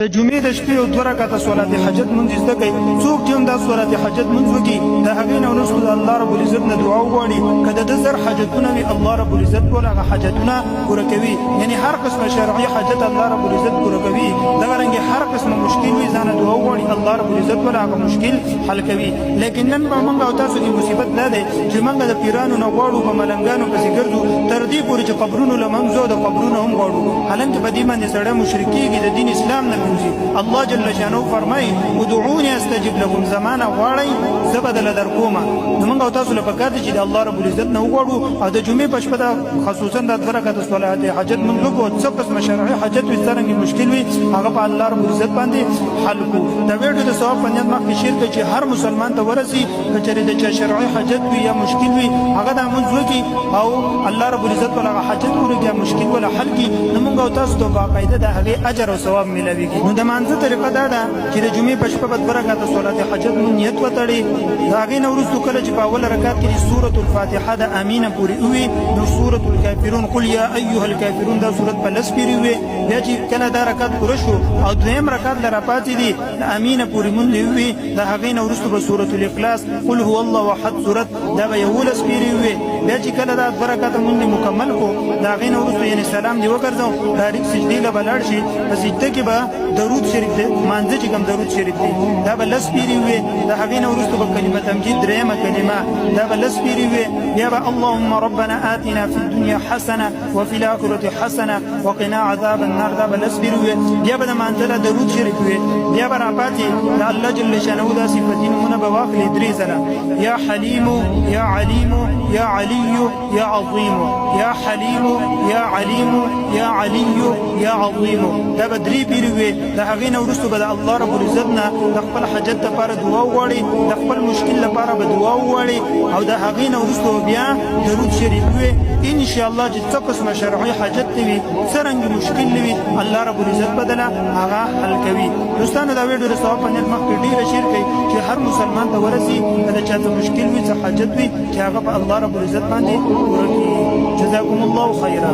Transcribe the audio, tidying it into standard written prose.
د جمعې د شپې او 2 رکعاته صلات حاجت مونږ زده کوي. څوک چې هم دا صلات حاجت مونږ وکړي د هغې نه وروسته د الله رب العزت نه دعا وغواړي، که د ده زر حاجتونه وي الله رب العزت ټول هغه حاجتونه پوره کوي. یعنې هر قسمه شرعي حاجت الله رب العزت پوره کوي. دغرنګې هر قسمه مشکل وي ځانه دعا وغواړي الله رب العزت ټول هغه مشکل حل کوي. لیکن نن به موږ او تاسو کې مصیبت دا دی چې موږ د پیرانو نه غواړو، په ملنګانو پسې ګرځو، تر دې پورې چې قبرونو له موږ ځو د قبرونه هم غواړو. حالانکه په دې باندې سړی مشرک کېږي، د دین اسلام نه وځي. الله جل شانه فرمایي ادعوني استجب لكم، زمانه غواړئ زه به درله درکومه. نو موږ او تاسو له پکار دي چې د الله رب العزت نه وغواړو او د جمعې په شپه خصوصا د 2 رکعاته صلات حاجت موږ وکړو. څه قسمه شرعي حاجت وي، څرنګه مشکل وي، هغه په الله رب العزت باندې حل کړو. د ویډیو د ثواب په نیت مخکې شیر کړئ چې هر مسلمان ته ورسي، که چېرې د چا شرعي حاجت وي یا مشکل وي هغه دا مونځ وکړي او الله رب العزت ول هغه حاجت پوره کړي یا مشکل ولا حل کړي. نو موږ او تاسو ته باقاعده د هغې اجر او ثواب میلاویږي. نو د مانځه طریقه دا ده چې د جمعې په شپه به 2 رکعاته صلات حاجت مونږ نیت وتړي. د هغې نه وروستو کله چې په اوله رکعت کې سورة الفاتحه د امینه پورې ووي، نو سورة الکافرون قل یا ایها الکافرون دا سورت په 10 پیرې ووي. بیا چې کله دا رکعت پوره شو او دویم رکعت له راپاتې دي د امینه پورې مونږ ووي، د هغې نه وروستو به سورة الاخلاص قل هو الله احد سورت دا به 11 پیرې ووي. بیا چې کله دا 2 رکعاته مونږ مکمل کړو د هغې نه وروستو یعنې سلام دې وګرځو ډایرکټ سجدې له به لاړ شي. په سجده کې به درود شریف دی، مانځه چې کوم درود شریف دی دا به 10 پیرې ووي. د هغې نه وروستو به کلمه تمجید درېیمه کلمه دا به 10 پیرې ووي. بیا به اللهم ربنا آتنا في الدنيا حسنه وفي الآخرة حسنه وقنا عذاب النار دا به 10 پیرې ووي. بیا به د مانځه له درود شریف ووي. بیا به راپاتې د الله جل شانه دا صفتي نومونه به واخلي 3 ځله، یا حلیم یا علیم یا علی یا عظیم، یا حلیم یا علیم یا علی یا عظیم. دا به 3 پیرې وي. د هغې نه وروستو به د الله رب العزت نه د خپل حاجت لپاره دعا وغواړي، د خپل مشکل لپاره به دعا وغواړي او د هغې نه وروستو بیا درود شریف وي. انشاءالله چې څه قسمه شرعي حاجت وي، څرنګه مشکل وي، الله رب العزت بدله هغه حل کوي. دوستانو دا ویډیو د ثواب په نیت مخکې ډېره شیر کړئ چې هر مسلمان ته ورسي، که د چا ته مشکل وي، څه حاجت وي چې هغه په الله رب العزت باندې پوره کړي. جزاکم الله خیرا.